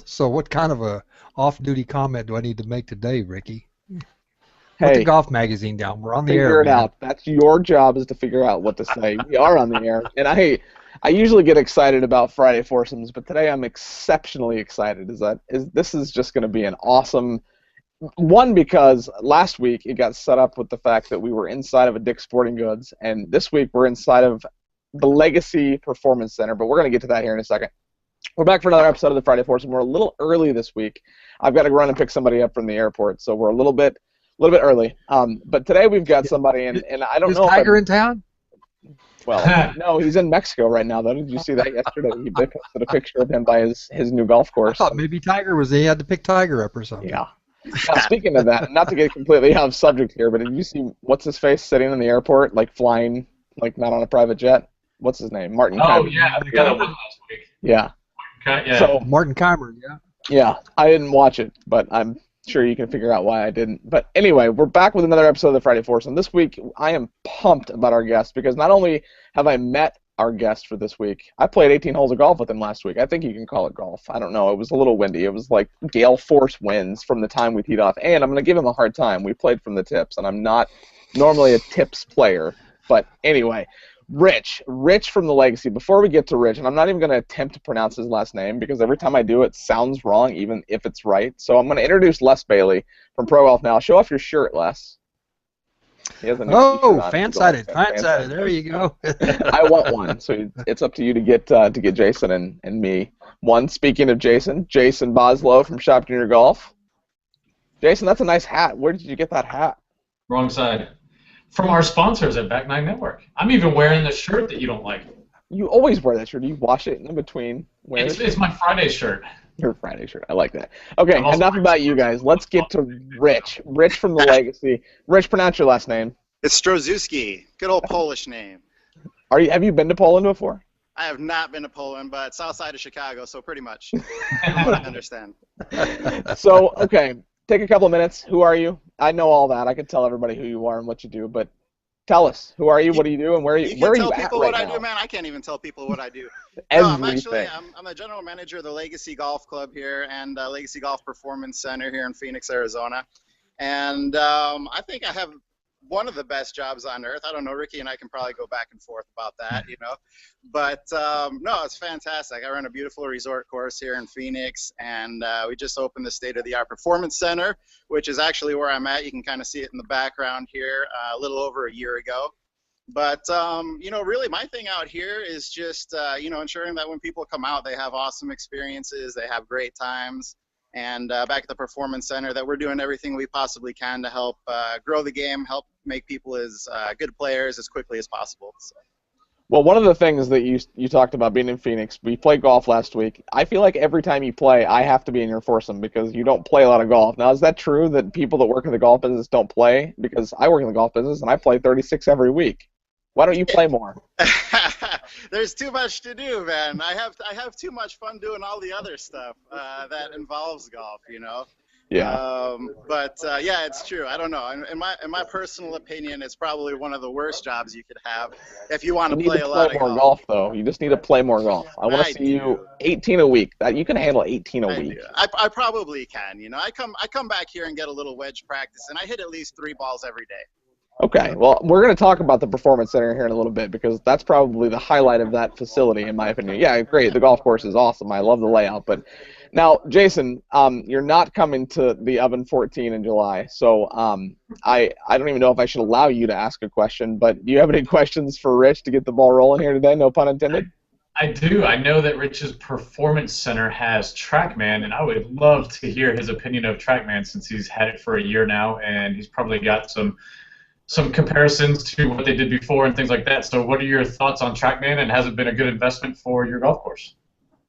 So what kind of a off-duty comment do I need to make today, Ricky? Put the Hey, golf magazine down. We're on the air, figure it man. out. That's your job is to figure out what to say. We are on the air, and I usually get excited about Friday foursomes, but today I'm exceptionally excited. This is just going to be an awesome one because last week it got set up with the fact that we were inside of a Dick's Sporting Goods, and this week we're inside of the Legacy Performance Center. But we're going to get to that here in a second. We're back for another episode of the Friday Foursome. We're a little early this week. I've got to run and pick somebody up from the airport, so we're a little bit early. But today we've got somebody, and I don't Is know Tiger if in town? well, no, he's in Mexico right now, though. Did you see that yesterday? They posted a picture of him by his new golf I course. thought maybe Tiger was. He had to pick Tiger up or something. Yeah. Now, speaking of that, not to get completely out of subject here, but did you see what's his face sitting in the airport, like flying, like not on a private jet? What's his name? Martin. Oh Keimer. yeah, the guy that won last week. Yeah. Okay, yeah. So Martin Keimer, yeah. yeah, I didn't watch it, but I'm sure you can figure out why I didn't. But anyway, we're back with another episode of the Friday Foursome. This week, I am pumped about our guest because not only have I met our guest for this week, I played 18 holes of golf with him last week. I think you can call it golf. I don't know. It was a little windy. It was like gale force winds from the time we teed off. And I'm going to give him a hard time. We played from the tips, and I'm not normally a tips player. But anyway, Rich from the Legacy. Before we get to Rich, and I'm not even going to attempt to pronounce his last name because every time I do it sounds wrong, even if it's right. So I'm going to introduce Les Bailey from Pro Golf Now. Show off your shirt, Les. He has a new t-shirt on. Fan-sided. There you go. I want one, so it's up to you to get Jason and me one. Speaking of Jason Boslow from Shop Junior Golf. Jason, that's a nice hat. Where did you get that hat? Wrong side. From our sponsors at Back Nine Network. I'm even wearing the shirt that you don't like. You always wear that shirt. Do you wash it in between? It's my Friday shirt. Your Friday shirt. I like that. Okay, enough about you guys. Let's get to Rich. Rich from the Legacy. Rich, pronounce your last name. It's Strozewski. Good old Polish name. Have you been to Poland before? I have not been to Poland, but south side of Chicago, so pretty much. I understand. So, okay, take a couple of minutes. Who are you? I know all that. I can tell everybody who you are and what you do, but tell us. Who are you? What do you do? And where are you? You Where are can you tell at people right what now? I do, man. I can't even tell people what I do. Everything. I'm the general manager of the Legacy Golf Club here and Legacy Golf Performance Center here in Phoenix, Arizona. And I think I have one of the best jobs on earth. I don't know, Ricky and I can probably go back and forth about that, you know. But no, it's fantastic. I run a beautiful resort course here in Phoenix, and we just opened the state-of-the-art performance center, which is actually where I'm at. You can kind of see it in the background here, a little over a year ago. But, you know, really my thing out here is just, you know, ensuring that when people come out, they have awesome experiences, they have great times. And back at the Performance Center, that we're doing everything we possibly can to help grow the game, help make people as good players as quickly as possible. So. Well, one of the things that you talked about being in Phoenix, we played golf last week. I feel like every time you play, I have to be in your foursome because you don't play a lot of golf. Now, is that true that people that work in the golf business don't play? Because I work in the golf business and I play 36 every week. Why don't you play more? There's too much to do, man. I have too much fun doing all the other stuff that involves golf, you know. Yeah. But yeah, it's true. I don't know. In my personal opinion, it's probably one of the worst jobs you could have if you want to play a lot of golf. You need to play more golf, though. You just need to play more golf. I want to see you 18 a week. That you can handle 18 a week. I probably can. You know, I come back here and get a little wedge practice, and I hit at least 3 balls every day. Okay, well, we're going to talk about the Performance Center here in a little bit because that's probably the highlight of that facility, in my opinion. Yeah, great. The golf course is awesome. I love the layout. But now, Jason, you're not coming to the Oven 14 in July, so I don't even know if I should allow you to ask a question, but do you have any questions for Rich to get the ball rolling here today? No pun intended. I do. I know that Rich's Performance Center has TrackMan, and I would love to hear his opinion of TrackMan since he's had it for a year now, and he's probably got some comparisons to what they did before and things like that. So what are your thoughts on TrackMan, and has it been a good investment for your golf course?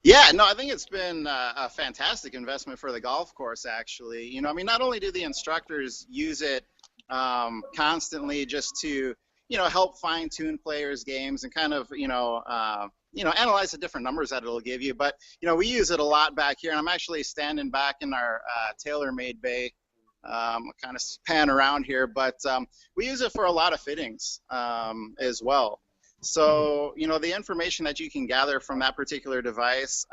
Yeah, no, I think it's been a fantastic investment for the golf course, actually. You know, I mean, not only do the instructors use it constantly just to, you know, help fine-tune players' games and kind of, analyze the different numbers that it'll give you, but, you know, we use it a lot back here, and I'm actually standing back in our TaylorMade bay. Kind of pan around here, but we use it for a lot of fittings as well. So, you know, the information that you can gather from that particular device,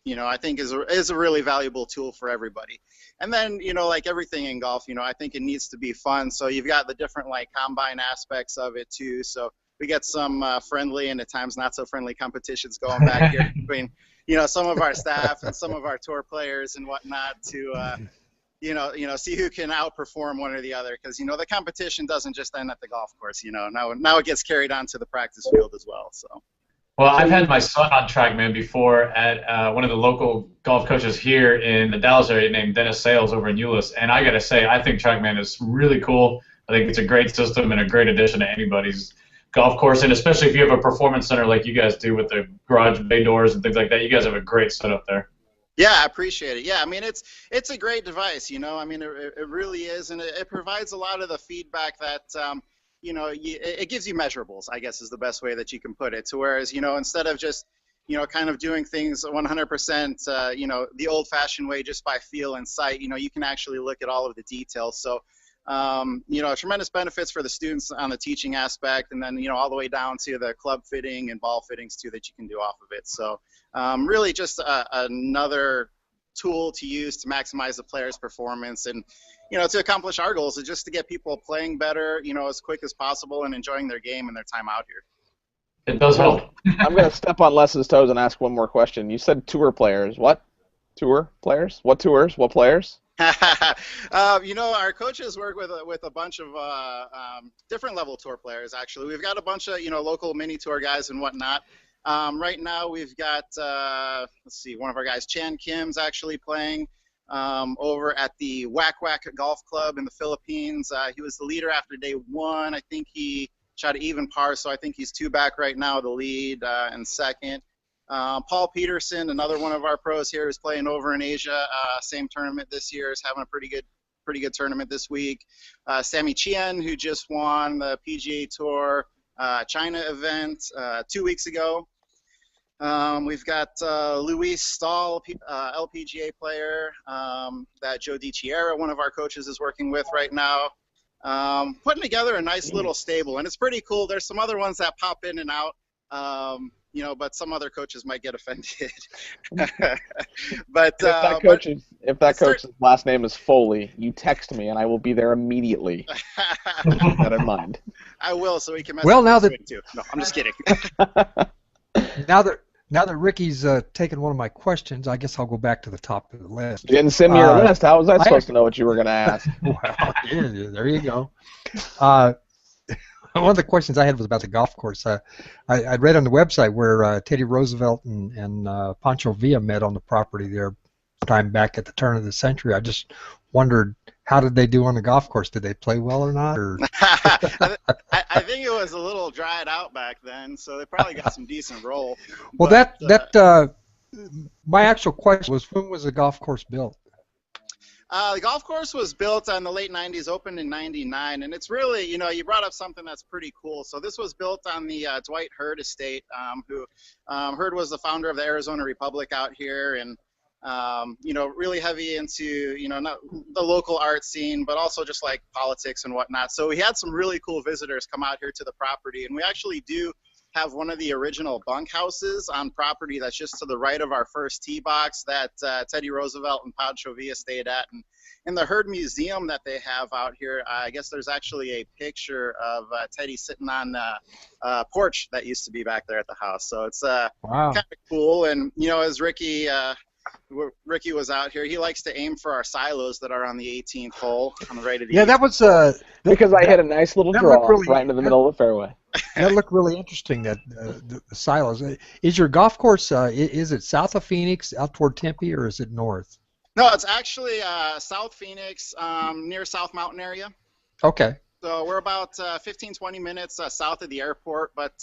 I think is a really valuable tool for everybody. And then, like everything in golf, I think it needs to be fun. So you've got the different like combine aspects of it too. So we get some friendly and at times not so friendly competitions going back here between, some of our staff and some of our tour players and whatnot to, see who can outperform one or the other. Because, the competition doesn't just end at the golf course, now it gets carried on to the practice field as well. So. Well, I've had my son on TrackMan before at one of the local golf coaches here in the Dallas area named Dennis Sales over in Euless. And I got to say, I think TrackMan is really cool. I think it's a great system and a great addition to anybody's golf course, and especially if you have a performance center like you guys do with the garage bay doors and things like that. You guys have a great setup there. Yeah, I appreciate it. Yeah, I mean, it's a great device, I mean, it really is, and it provides a lot of the feedback that, it gives you measurables, I guess is the best way that you can put it, to whereas, instead of just, kind of doing things 100%, the old-fashioned way just by feel and sight, you can actually look at all of the details. So, tremendous benefits for the students on the teaching aspect, and then, all the way down to the club fitting and ball fittings, too, that you can do off of it. So, really just another tool to use to maximize the player's performance and, to accomplish our goals is just to get people playing better, as quick as possible and enjoying their game and their time out here. It does help. I'm going to step on Les's toes and ask one more question. You said tour players. What? Tour players? What tours? What players? Our coaches work with a bunch of different level tour players, actually. We've got a bunch of, local mini tour guys and whatnot. Right now we've got, one of our guys, Chan Kim's actually playing over at the Whack Whack Golf Club in the Philippines. He was the leader after day one. I think he shot an even par, so I think he's 2 back right now, the lead and second. Paul Peterson, another one of our pros here, is playing over in Asia. Same tournament this year, is having a pretty good tournament this week. Sammy Chien, who just won the PGA Tour China event 2 weeks ago. We've got Luis Stahl, LPGA player, that Joe DiChiera, one of our coaches, is working with right now. Putting together a nice little stable, and it's pretty cool. There's some other ones that pop in and out. But some other coaches might get offended. But if that coach's last name is Foley, you text me and I will be there immediately. Keep that in mind. I will, so we can mess now up that too. No, I'm just kidding. now that Ricky's taken one of my questions, I guess I'll go back to the top of the list. You didn't send me your list. How was I supposed to know what you were going to ask? Well, yeah, there you go. One of the questions I had was about the golf course. I read on the website where Teddy Roosevelt and Pancho Villa met on the property there time back at the turn of the century. I just wondered, how did they do on the golf course? Did they play well or not? Or? I think it was a little dried out back then, so they probably got some decent roll. Well, my actual question was, when was the golf course built? The golf course was built in the late 90s, opened in 99, and it's really, you brought up something that's pretty cool. So this was built on the Dwight Hurd estate, who Hurd was the founder of the Arizona Republic out here, and, really heavy into, not the local art scene, but also just like politics and whatnot. So we had some really cool visitors come out here to the property, and we actually do have one of the original bunkhouses on property that's just to the right of our first tee box that Teddy Roosevelt and Pancho Villa stayed at. And in the Hurd Museum that they have out here, I guess there's actually a picture of Teddy sitting on a porch that used to be back there at the house. So it's wow. Kind of cool. And, as Ricky was out here, he likes to aim for our silos that are on the 18th hole on the right of the that was because I hit a nice little draw right into the middle of the fairway. That looked really interesting, that the silos. Is your golf course, is it south of Phoenix, out toward Tempe, or is it north? No, it's actually South Phoenix, near South Mountain area. Okay. So we're about 15, 20 minutes south of the airport, but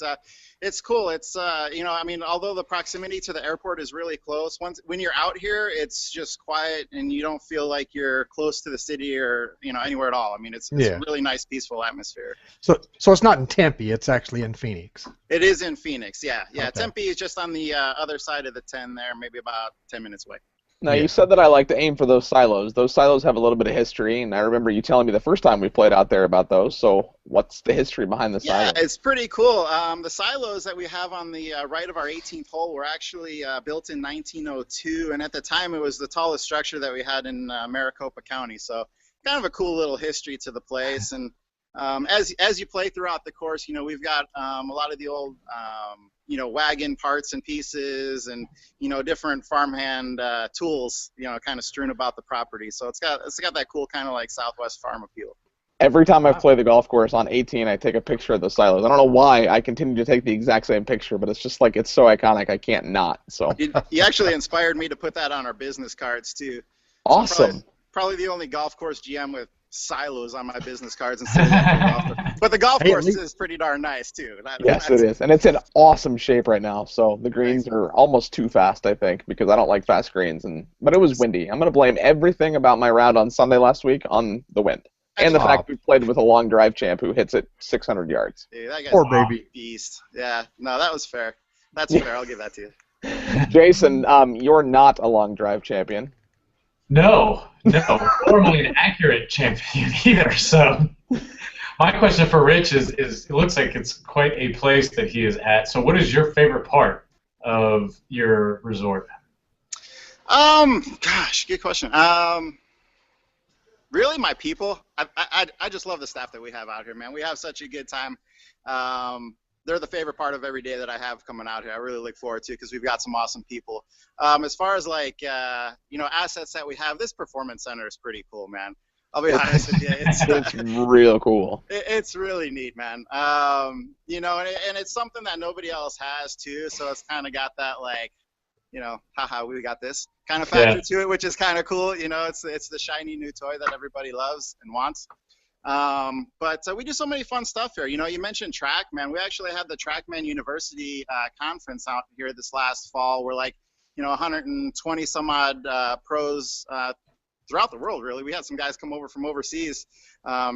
it's cool. It's, although the proximity to the airport is really close, when you're out here, it's just quiet and you don't feel like you're close to the city or, anywhere at all. I mean, it's a really nice, peaceful atmosphere. So it's not in Tempe, it's actually in Phoenix. It is in Phoenix, yeah. Okay. Tempe is just on the other side of the 10 there, maybe about 10 minutes away. Now, Yeah. you said that I like to aim for those silos. Those silos have a little bit of history, and I remember you telling me the first time we played out there about those. So what's the history behind the Yeah, silos? it's pretty cool. The silos that we have on the right of our 18th hole were actually built in 1902, and at the time it was the tallest structure that we had in Maricopa County. So kind of a cool little history to the place. And as you play throughout the course, we've got a lot of the old wagon parts and pieces, and different farmhand tools, kind of strewn about the property. So it's got that cool kind of like Southwest farm appeal. Every time I play the golf course on 18, I take a picture of the silos. I don't know why I continue to take the exact same picture, but it's just like it's so iconic I can't not. So You actually inspired me to put that on our business cards too. awesome. Probably the only golf course GM with silos on my business cards instead of the golf course. But the golf course is pretty darn nice too. Yes, it is, and it's in awesome shape right now. So the greens are almost too fast, I think, because I don't like fast greens. But it was windy. I'm gonna blame everything about my round on Sunday last week on the wind. And the fact we played with a long drive champ who hits it 600 yards. Dude, that guy's Poor a baby. beast. Yeah, no, that was fair. That's fair. I'll give that to you. Jason, you're not a long drive champion. No, normally an accurate champion either. So my question for Rich is it looks like it's quite a place that he is at. So what is your favorite part of your resort? Gosh, good question. Really, my people. I just love the staff that we have out here, man. We have such a good time. They're the favorite part of every day that I have coming out here. I really look forward to because we've got some awesome people. As far as like assets that we have, this performance center is pretty cool, man. I'll be honest with you. It's real cool. It's really neat, man. And it's something that nobody else has too. So it's kind of got that like, haha, we got this kind of factor to it, which is kind of cool. It's the shiny new toy that everybody loves and wants. But we do so many fun stuff here. You mentioned TrackMan. We actually had the TrackMan University conference out here this last fall, where 120 some odd pros throughout the world, really. We had some guys come over from overseas,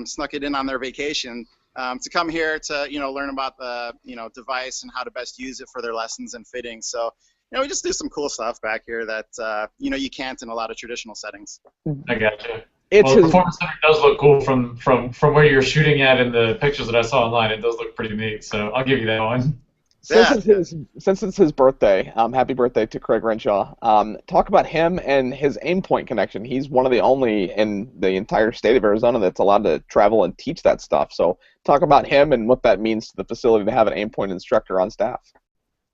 snuck it in on their vacation to come here to learn about the device and how to best use it for their lessons and fittings. So we just do some cool stuff back here that you can't in a lot of traditional settings. I gotcha. The performance center does look cool from where you're shooting at in the pictures that I saw online. It does look pretty neat, so I'll give you that one. Since it's his birthday, happy birthday to Craig Renshaw. Talk about him and his Aimpoint connection. He's one of the only in the entire state of Arizona that's allowed to travel and teach that stuff. So talk about him and what that means to the facility to have an Aimpoint instructor on staff.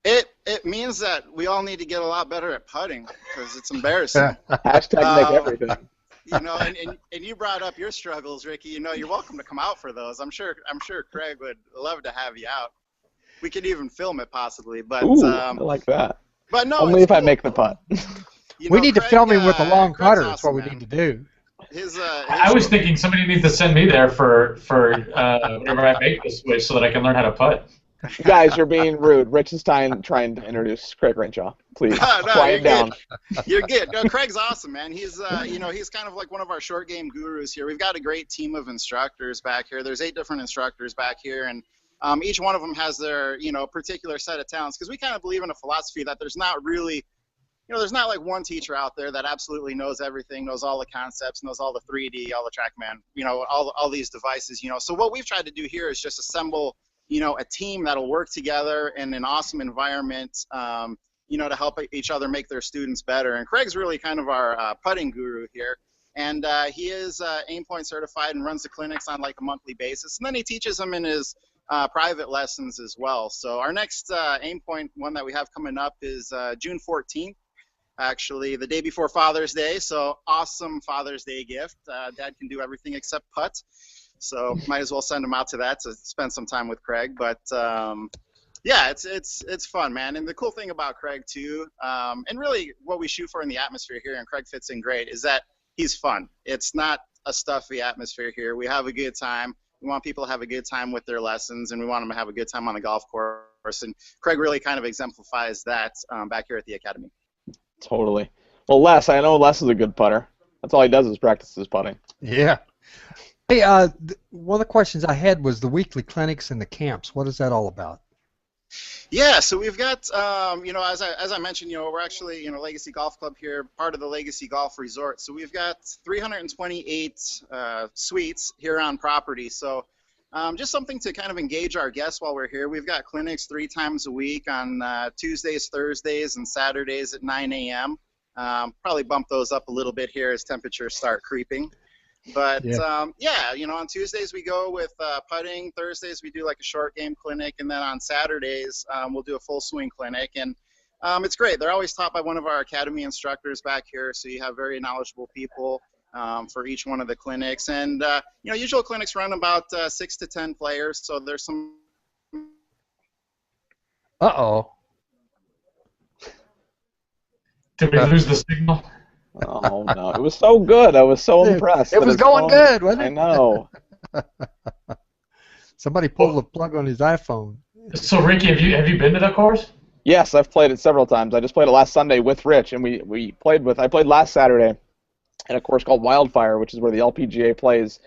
It means that we all need to get a lot better at putting because it's embarrassing. Hashtag make everything. And you brought up your struggles, Ricky. You're welcome to come out for those. I'm sure Craig would love to have you out. We could even film it possibly, but Ooh, I like that. But no, only if I make the putt. We need to film him with a long putter. That's awesome, what we need to do. I was thinking somebody needs to send me there for whenever I make the switch so that I can learn how to putt. You guys, you're being rude. Rich is trying to introduce Craig Renshaw. Please, quiet down. You're good. No, Craig's awesome, man. He's he's kind of like one of our short game gurus here. We've got a great team of instructors back here. There's 8 different instructors back here, and each one of them has their particular set of talents. Because we kind of believe in a philosophy that there's not really, there's not like one teacher out there that absolutely knows everything, knows all the concepts, knows all the 3D, all the TrackMan, all these devices. So what we've tried to do here is just assemble a team that'll work together in an awesome environment, to help each other make their students better. And Craig's really kind of our putting guru here. And he is Aimpoint certified and runs the clinics on like a monthly basis. And then he teaches them in his private lessons as well. So our next Aimpoint one that we have coming up is June 14th, actually, the day before Father's Day. So awesome Father's Day gift. Dad can do everything except putt. So might as well send him out to that to spend some time with Craig. But yeah, it's fun, man. And the cool thing about Craig too, and really what we shoot for in the atmosphere here, and Craig fits in great, is that he's fun. It's not a stuffy atmosphere here. We have a good time. We want people to have a good time with their lessons, and we want them to have a good time on the golf course. And Craig really kind of exemplifies that back here at the academy. Totally. Well, I know Les is a good putter. That's all he does is practice his putting. Yeah. Hey, one of the questions I had was the weekly clinics and the camps. What is that all about? Yeah, so we've got, as I mentioned, we're actually, Legacy Golf Club here, part of the Legacy Golf Resort. So we've got 328 suites here on property. So just something to kind of engage our guests while we're here. We've got clinics 3 times a week on Tuesdays, Thursdays, and Saturdays at 9 a.m. Probably bump those up a little bit here as temperatures start creeping. But on Tuesdays we go with putting. Thursdays we do like a short game clinic, and then on Saturdays we'll do a full swing clinic. And it's great. They're always taught by one of our academy instructors back here, so you have very knowledgeable people for each one of the clinics. And usual clinics run about 6 to 10 players, so there's some. Uh-oh. Did we lose the signal? Oh no, it was so good. I was so impressed. It was going good, wasn't it? I know. Somebody pulled the plug on his iPhone. So Ricky, have you been to the course? Yes, I've played it several times. I just played it last Sunday with Rich, and I played last Saturday at a course called Wildfire, which is where the LPGA plays.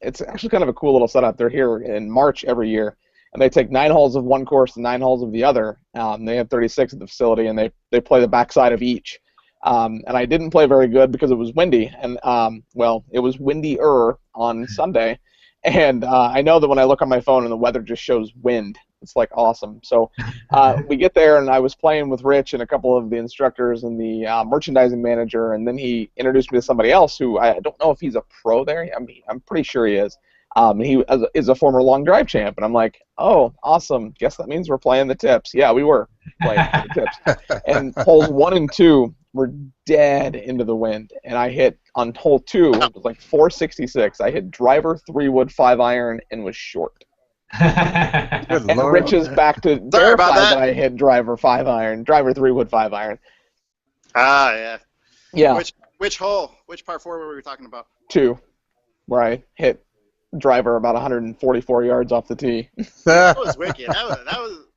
It's actually kind of a cool little setup. They're here in March every year, and they take 9 holes of one course and 9 holes of the other. They have 36 at the facility, and they play the backside of each. And I didn't play very good because it was windy, and it was windier on Sunday, and I know that when I look on my phone and the weather just shows wind, it's like awesome. So we get there, and I was playing with Rich and a couple of the instructors and the merchandising manager, and then he introduced me to somebody else who I don't know if he's a pro there. I mean, I'm pretty sure he is. He is a former long drive champ, and I'm like, oh, awesome. Guess that means we're playing the tips. Yeah, we were playing the tips. And holes 1 and 2 were dead into the wind, and I hit on hole 2, it was like 466. I hit driver 3-wood 5-iron and was short. And Rich is back to verify that I hit driver 5-iron, driver 3-wood 5-iron. Ah, yeah. Yeah. Which hole? Which par 4 were we talking about? 2, where I hit driver about 144 yards off the tee. That was wicked.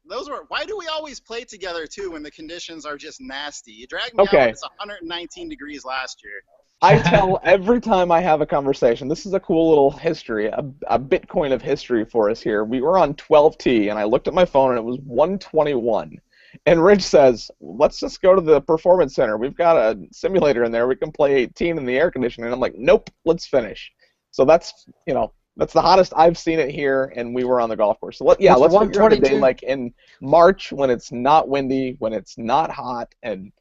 Those were. Why do we always play together too when the conditions are just nasty? You dragged me out when it's 119 degrees last year. I tell every time I have a conversation. This is a cool little history, a Bitcoin of history for us here. We were on 12T, and I looked at my phone, and it was 121. And Rich says, let's just go to the Performance Center. We've got a simulator in there. We can play 18 in the air conditioning. And I'm like, nope, let's finish. So that's the hottest I've seen it here, and we were on the golf course. So let's figure out a day like in March when it's not windy, when it's not hot, and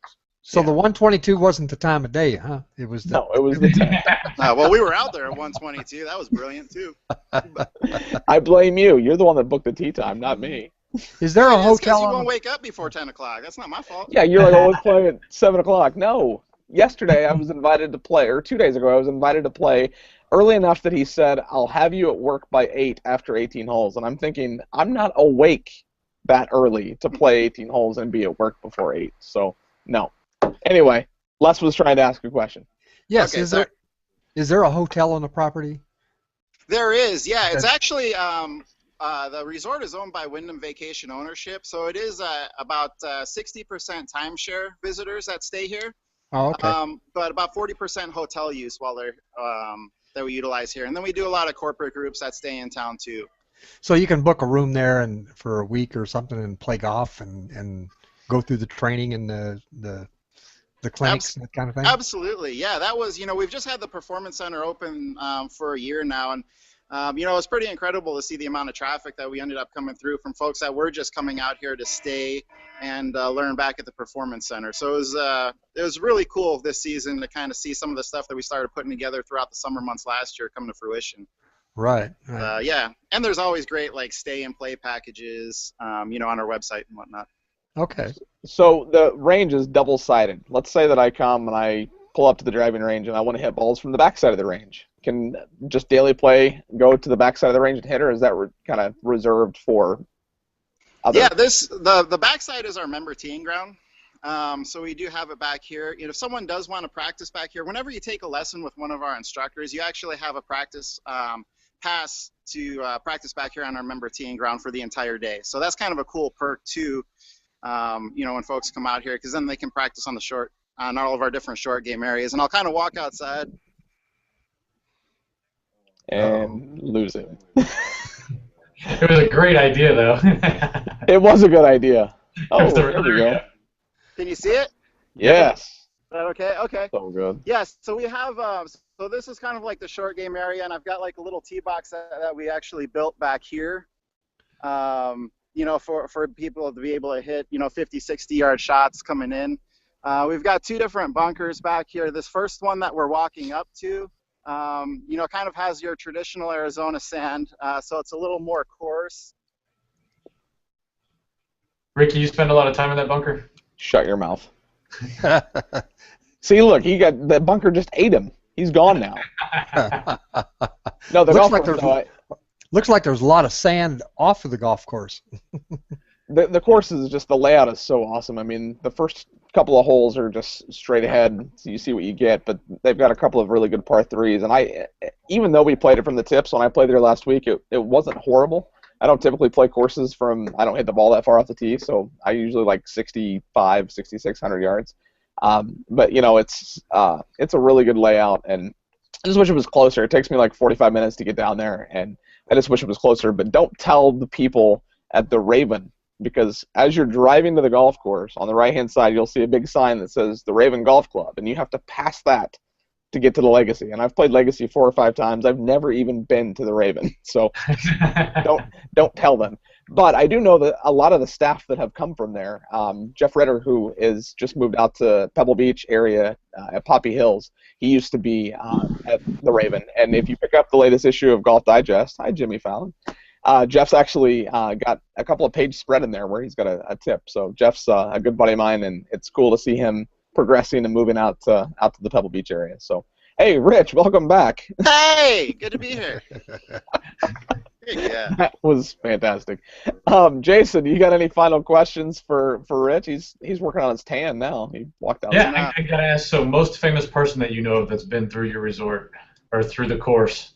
so the 122 wasn't the time of day, huh? It was no, it was the time. Well, we were out there at 122. That was brilliant too. I blame you. You're the one that booked the tee time, not me. Is there a hotel? You won't wake up before 10 o'clock. That's not my fault. Yeah, you're like, let's play at 7 o'clock. No. Yesterday I was invited to play, or 2 days ago I was invited to play early enough that he said, I'll have you at work by 8 after 18 holes. And I'm thinking, I'm not awake that early to play 18 holes and be at work before 8. So, no. Anyway, Les was trying to ask a question. Yes, okay, is there a hotel on the property? There is, yeah. It's actually, the resort is owned by Wyndham Vacation Ownership, so it is about 60% timeshare visitors that stay here. Oh, okay. But about 40% hotel use while they're that we utilize here, and then we do a lot of corporate groups that stay in town too. So you can book a room there and for a week or something and play golf and go through the training and the clinics and that kind of thing. Absolutely, yeah. That was we've just had the Performance Center open for a year now, and it's pretty incredible to see the amount of traffic that we ended up coming through from folks that were just coming out here to stay and learn back at the Performance Center. So it was really cool this season to kind of see some of the stuff that we started putting together throughout the summer months last year come to fruition. Right. Yeah, and there's always great stay and play packages, on our website and whatnot. Okay. So the range is double-sided. Let's say that I come and I pull up to the driving range and I want to hit balls from the backside of the range. Can just daily play go to the backside of the range and hit, or is that kind of reserved for other? Yeah, the backside is our member teeing ground. So we do have it back here. If someone does want to practice back here, whenever you take a lesson with one of our instructors, you actually have a practice pass to practice back here on our member teeing ground for the entire day. So that's kind of a cool perk too. When folks come out here, because then they can practice on all of our different short game areas. And I'll kind of walk outside. And lose it. It was a great idea, though. It was a good idea. It was Oh, the there we go. Can you see it? Yes. Is that okay? Okay. So good. Yes, so we have, so this is kind of like the short game area, and I've got like a little tee box that we actually built back here, you know, for people to be able to hit, you know, 50, 60-yard shots coming in. We've got two different bunkers back here. This first one that we're walking up to, you know, kind of has your traditional Arizona sand, so it's a little more coarse. Ricky, you spend a lot of time in that bunker? Shut your mouth. See, look, the bunker just ate him. He's gone now. No, the golf course. Looks like there's a lot of sand off of the golf course. The course is just, the layout is so awesome. I mean, the first couple of holes are just straight ahead, so you see what you get. But they've got a couple of really good par threes, and even though we played it from the tips when I played there last week, it wasn't horrible. I don't typically play courses I don't hit the ball that far off the tee, so I usually like 65, 6,600 yards. But you know, it's a really good layout, and I just wish it was closer. It takes me like 45 minutes to get down there, and I just wish it was closer. But don't tell the people at the Raven, because as you're driving to the golf course, on the right-hand side, you'll see a big sign that says the Raven Golf Club, and you have to pass that to get to the Legacy. And I've played Legacy 4 or 5 times. I've never even been to the Raven, so don't tell them. But I do know that a lot of the staff that have come from there, Jeff Ritter, who is just moved out to Pebble Beach area at Poppy Hills, he used to be at the Raven. And if you pick up the latest issue of Golf Digest, hi Jimmy Fallon, Jeff's actually got a couple of page spread in there where he's got a tip. So Jeff's a good buddy of mine, and it's cool to see him progressing and moving out to the Pebble Beach area. So, hey, Rich, welcome back. Hey, good to be here. Yeah. That was fantastic. Jason, you got any final questions for Rich? He's working on his tan now. He walked out. Yeah, I gotta ask. So, most famous person that you know of that's been through your resort or through the course?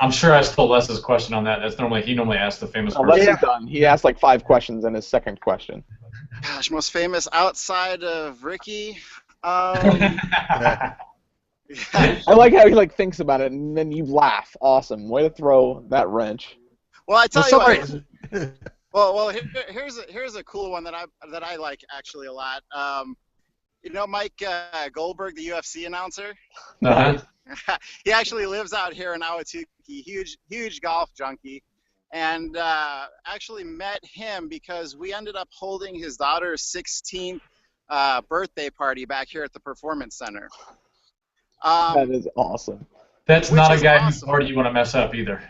I'm sure I stole Les's question on that. He normally asks the famous person. Les is done. He asked like 5 questions in his second question. Gosh, most famous outside of Ricky. I like how he like thinks about it and then you laugh. Awesome. Way to throw that wrench. Well, I tell you what. Well, here's a cool one that I like actually a lot. You know Mike Goldberg, the UFC announcer? Uh-huh. He actually lives out here in Ahwatukee. Huge golf junkie. And actually met him because we ended up holding his daughter's 16th birthday party back here at the Performance Center. That is awesome. That's not a guy whose party you want to mess up either.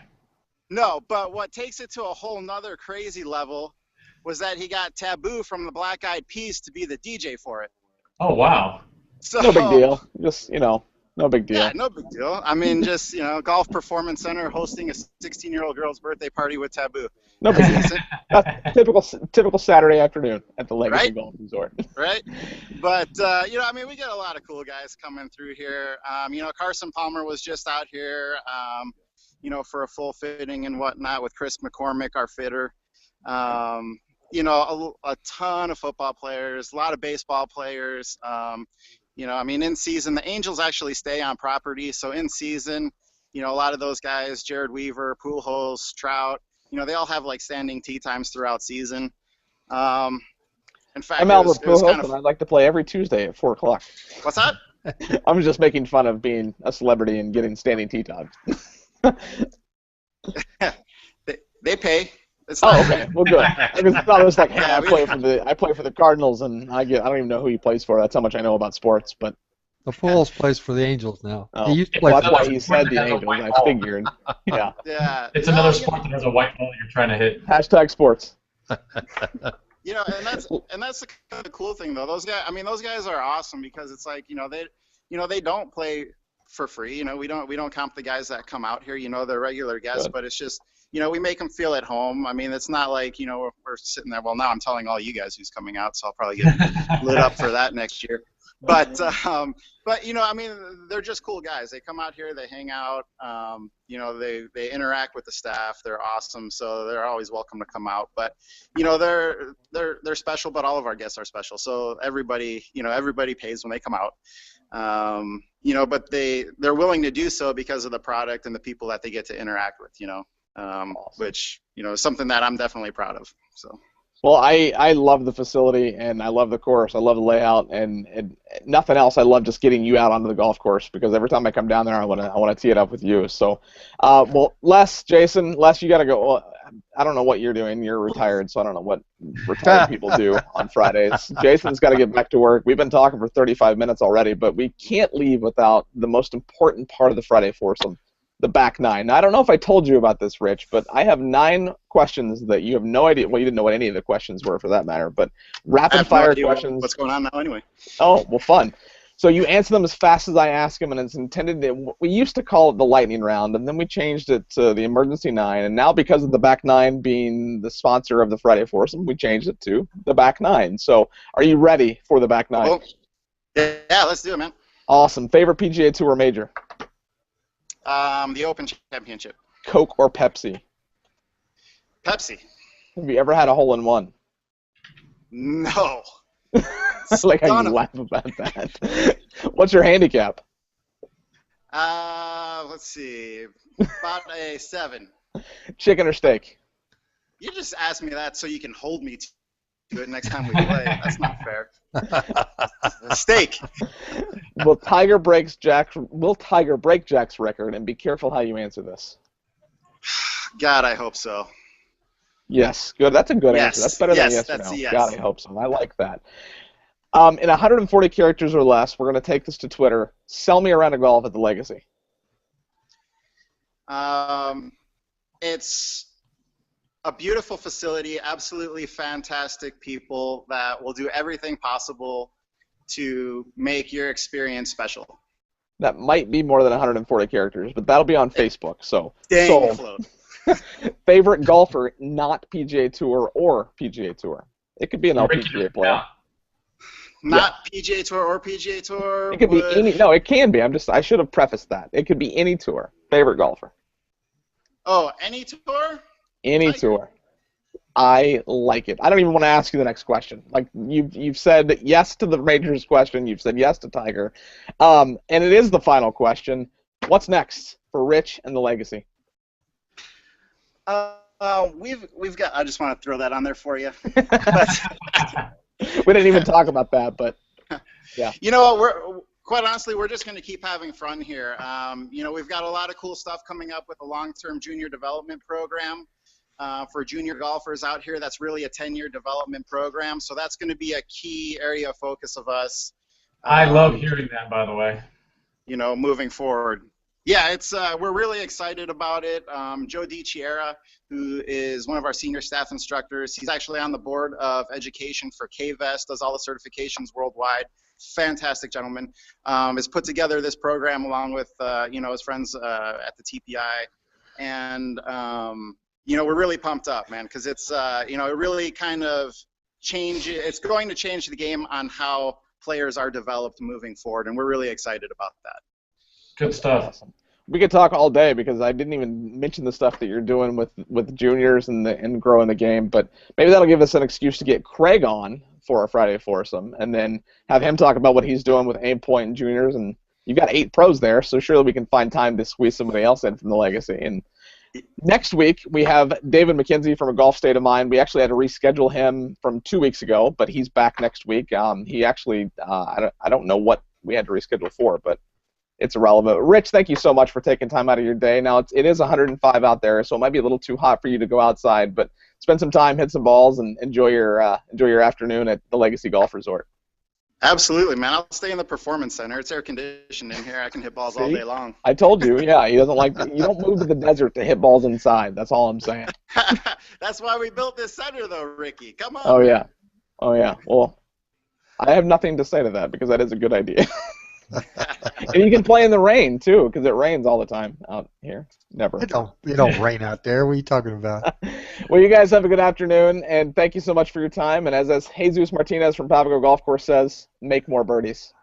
No, but what takes it to a whole nother crazy level was that he got Taboo from the Black Eyed Peas to be the DJ for it. Oh, wow. So, no big deal. Just, no big deal. Yeah, no big deal. I mean, just, Golf Performance Center hosting a 16-year-old girl's birthday party with Taboo. No big deal. Typical Saturday afternoon at the Legacy Golf Resort. Right? But, I mean, we get a lot of cool guys coming through here. Carson Palmer was just out here, for a full fitting and whatnot with Chris McCormick, our fitter. A ton of football players, a lot of baseball players. In season, the Angels actually stay on property. So in season, a lot of those guys, Jared Weaver, Pujols, Trout, they all have like standing tee times throughout season. In fact, I'm Albert Pujols, and I'd like to play every Tuesday at 4 o'clock. What's that? I'm just making fun of being a celebrity and getting standing tee times. They pay. Okay. Well, good. I thought it was like, hey, I play for the Cardinals, and I don't even know who he plays for. That's how much I know about sports. But the Pujols plays for the Angels now. Oh. He used to play that's why he said the Angels. I figured. Yeah. Yeah. It's another sport that has a white ball you're trying to hit. Hashtag sports. And that's the kind of cool thing though. Those guys are awesome because it's like they don't play for free. We don't comp the guys that come out here. They're regular guests, Good. but it's just. We make them feel at home. I mean, it's not like, we're sitting there. Well, now I'm telling all you guys who's coming out, so I'll probably get lit up for that next year. But they're just cool guys. They come out here, they hang out, they interact with the staff. They're awesome, so they're always welcome to come out. But, they're special, but all of our guests are special. So everybody pays when they come out. But they're willing to do so because of the product and the people that they get to interact with, which is something that I'm definitely proud of. So. Well, I love the facility, and I love the course. I love the layout, and nothing else. I love just getting you out onto the golf course, because every time I come down there, I want to tee it up with you. So, well, Jason, you got to go. Well, I don't know what you're doing. You're retired, so I don't know what retired people do on Fridays. Jason's got to get back to work. We've been talking for 35 minutes already, but we can't leave without the most important part of the Friday Foursome. The back nine. Now, I don't know if I told you about this, Rich, but I have 9 questions that you have no idea. Well, you didn't know what any of the questions were, for that matter, but rapid-fire questions. What's going on now, anyway? Oh, well, fun. So you answer them as fast as I ask them, and it's intended to, we used to call it the lightning round, and then we changed it to the emergency 9, and now because of the back 9 being the sponsor of the Friday Foursome, we changed it to the back 9. So are you ready for the back 9? Oh, yeah, let's do it, man. Awesome. Favorite PGA Tour major? The Open Championship. Coke or Pepsi? Pepsi. Have you ever had a hole-in-one? No. Like how you laugh about that. What's your handicap? Let's see. About a 7. Chicken or steak? You just asked me that so you can hold me to it next time we play. That's not fair. Steak. Will Tiger break Jack's record? And be careful how you answer this. God, I hope so. Yes, good. That's a good answer. That's better than yes or no. Yes. God, I hope so. I like that. In 140 characters or less, we're going to take this to Twitter. Sell me around a golf at the Legacy. It's a beautiful facility, absolutely fantastic people that will do everything possible to make your experience special. That might be more than 140 characters, but that'll be on Facebook. So, favorite golfer, not PGA Tour or PGA Tour. It could be an LPGA player. Not PGA Tour or PGA Tour. It could be any. No, it can be. I should have prefaced that. It could be any tour. Favorite golfer. Oh, any tour? Any tour. I like it. I don't even want to ask you the next question. Like you've said yes to the Rangers question. You've said yes to Tiger, and it is the final question. What's next for Rich and the Legacy? We've got. I just want to throw that on there for you. We didn't even talk about that, but yeah. You know what? Quite honestly, we're just going to keep having fun here. We've got a lot of cool stuff coming up with a long-term junior development program. For junior golfers out here, that's really a 10-year development program, so that's going to be a key area of focus of us. I love hearing that, by the way. Moving forward. Yeah, it's we're really excited about it. Joe DiChiera, who is one of our senior staff instructors, he's actually on the board of education for KVEST, does all the certifications worldwide. Fantastic gentleman. Has put together this program along with his friends at the TPI, and we're really pumped up, man, because it's it really kind of it's going to change the game on how players are developed moving forward, and we're really excited about that. Good stuff. Awesome. We could talk all day because I didn't even mention the stuff that you're doing with juniors and growing the game, but maybe that'll give us an excuse to get Craig on for a Friday Foursome and then have him talk about what he's doing with Aim Point and juniors. And you've got 8 pros there, so surely we can find time to squeeze somebody else in from the Legacy. And next week, we have David Mckenzie from A Golf State of Mind. We actually had to reschedule him from 2 weeks ago, but he's back next week. He actually, I don't know what we had to reschedule for, but it's irrelevant. Rich, thank you so much for taking time out of your day. Now, it is 105 out there, so it might be a little too hot for you to go outside, but spend some time, hit some balls, and enjoy your afternoon at the Legacy Golf Resort. Absolutely, man. I'll stay in the Performance Center. It's air-conditioned in here. I can hit balls all day long. I told you, yeah. He doesn't like. You don't move to the desert to hit balls inside. That's all I'm saying. That's why we built this center, though, Ricky. Come on. Oh, yeah. Oh, yeah. Well, I have nothing to say to that because that is a good idea. And you can play in the rain, too, because it rains all the time out here. Never. It don't rain out there. What are you talking about? Well, you guys have a good afternoon, and thank you so much for your time. And as Jesus Martinez from Papago Golf Course says, make more birdies.